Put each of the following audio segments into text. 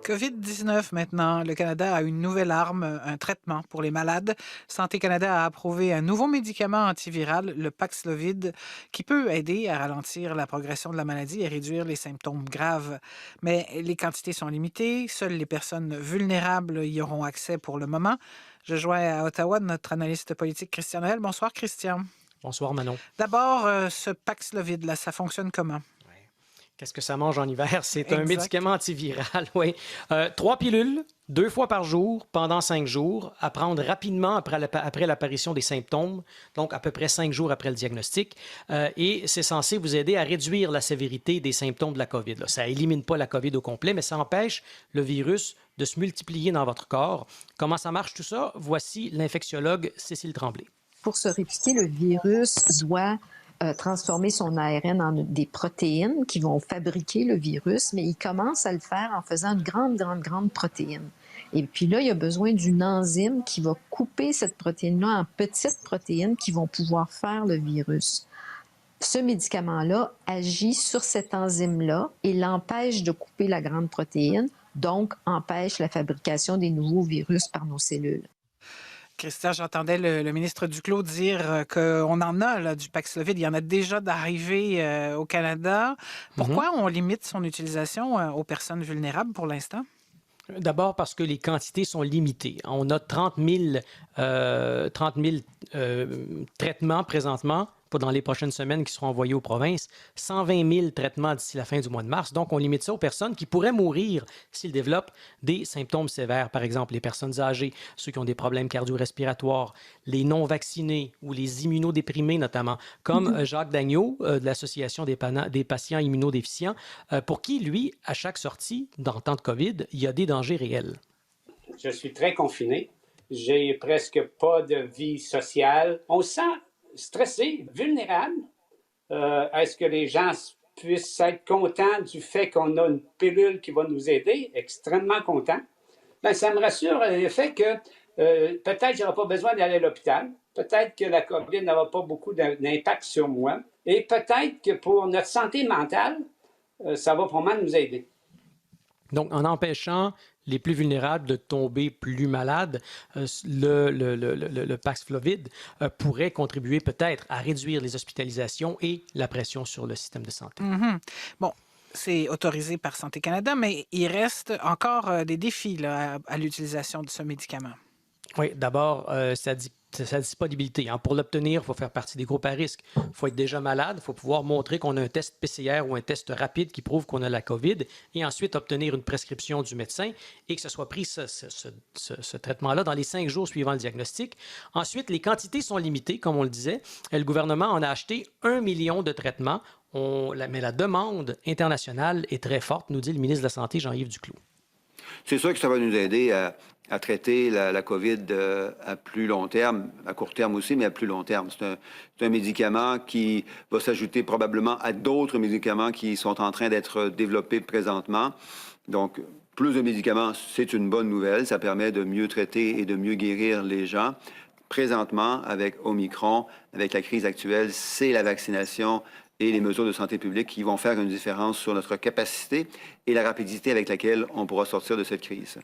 COVID-19 maintenant. Le Canada a une nouvelle arme, un traitement pour les malades. Santé Canada a approuvé un nouveau médicament antiviral, le Paxlovid, qui peut aider à ralentir la progression de la maladie et réduire les symptômes graves. Mais les quantités sont limitées. Seules les personnes vulnérables y auront accès pour le moment. Je joins à Ottawa notre analyste politique Christian Noël. Bonsoir, Christian. Bonsoir, Manon. D'abord, ce Paxlovid, là, ça fonctionne comment? Qu'est-ce que ça mange en hiver? C'est un Exact. médicament antiviral, oui. 3 pilules, 2 fois par jour, pendant 5 jours, à prendre rapidement après l'apparition des symptômes, donc à peu près 5 jours après le diagnostic. Et c'est censé vous aider à réduire la sévérité des symptômes de la COVID. Là. Ça élimine pas la COVID au complet, mais ça empêche le virus de se multiplier dans votre corps. Comment ça marche tout ça? Voici l'infectiologue Cécile Tremblay. Pour se répliquer, le virus doit transformer son ARN en des protéines qui vont fabriquer le virus, mais il commence à le faire en faisant une grande protéine. Et puis là, il y a besoin d'une enzyme qui va couper cette protéine-là en petites protéines qui vont pouvoir faire le virus. Ce médicament-là agit sur cette enzyme-là et l'empêche de couper la grande protéine, donc empêche la fabrication des nouveaux virus par nos cellules. Christian, j'entendais le ministre Duclos dire qu'on en a là, du Paxlovid. Il y en a déjà d'arrivée au Canada. Pourquoi on limite son utilisation aux personnes vulnérables pour l'instant? D'abord parce que les quantités sont limitées. On a 30 000 traitements présentement, pas dans les prochaines semaines, qui seront envoyés aux provinces. 120 000 traitements d'ici la fin du mois de mars. Donc, on limite ça aux personnes qui pourraient mourir s'ils développent des symptômes sévères. Par exemple, les personnes âgées, ceux qui ont des problèmes cardio-respiratoires, les non-vaccinés ou les immunodéprimés notamment, comme Jacques Dagneau de l'Association des patients immunodéficients, pour qui, lui, à chaque sortie, dans le temps de COVID, il y a des dangers réels. Je suis très confiné. J'ai presque pas de vie sociale. On se sent stressé, vulnérable. Est-ce que les gens puissent être contents du fait qu'on a une pilule qui va nous aider? Extrêmement contents. Ben, ça me rassure le fait que peut-être je n'aurai pas besoin d'aller à l'hôpital. Peut-être que la COVID n'aura pas beaucoup d'impact sur moi. Et peut-être que pour notre santé mentale, ça va probablement nous aider. Donc, en empêchant les plus vulnérables de tomber plus malades, le Paxlovid pourrait contribuer peut-être à réduire les hospitalisations et la pression sur le système de santé. Bon, c'est autorisé par Santé Canada, mais il reste encore des défis là, à l'utilisation de ce médicament. Oui, d'abord, sa disponibilité. Pour l'obtenir, il faut faire partie des groupes à risque. Il faut être déjà malade, il faut pouvoir montrer qu'on a un test PCR ou un test rapide qui prouve qu'on a la COVID et ensuite obtenir une prescription du médecin et que ce soit pris ce traitement-là dans les 5 jours suivant le diagnostic. Ensuite, les quantités sont limitées, comme on le disait. Le gouvernement en a acheté 1 million de traitements, mais la demande internationale est très forte, nous dit le ministre de la Santé, Jean-Yves Duclos. C'est sûr que ça va nous aider à traiter la COVID à plus long terme, à court terme aussi, mais à plus long terme. C'est un médicament qui va s'ajouter probablement à d'autres médicaments qui sont en train d'être développés présentement. Donc, plus de médicaments, c'est une bonne nouvelle. Ça permet de mieux traiter et de mieux guérir les gens. Présentement, avec Omicron, avec la crise actuelle, c'est la vaccination et les mesures de santé publique qui vont faire une différence sur notre capacité et la rapidité avec laquelle on pourra sortir de cette crise.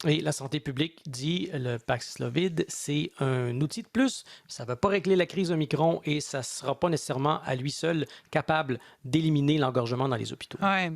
Et la santé publique dit le Paxlovid, c'est un outil de plus. Ça ne va pas régler la crise Omicron et ça ne sera pas nécessairement à lui seul capable d'éliminer l'engorgement dans les hôpitaux. Ouais.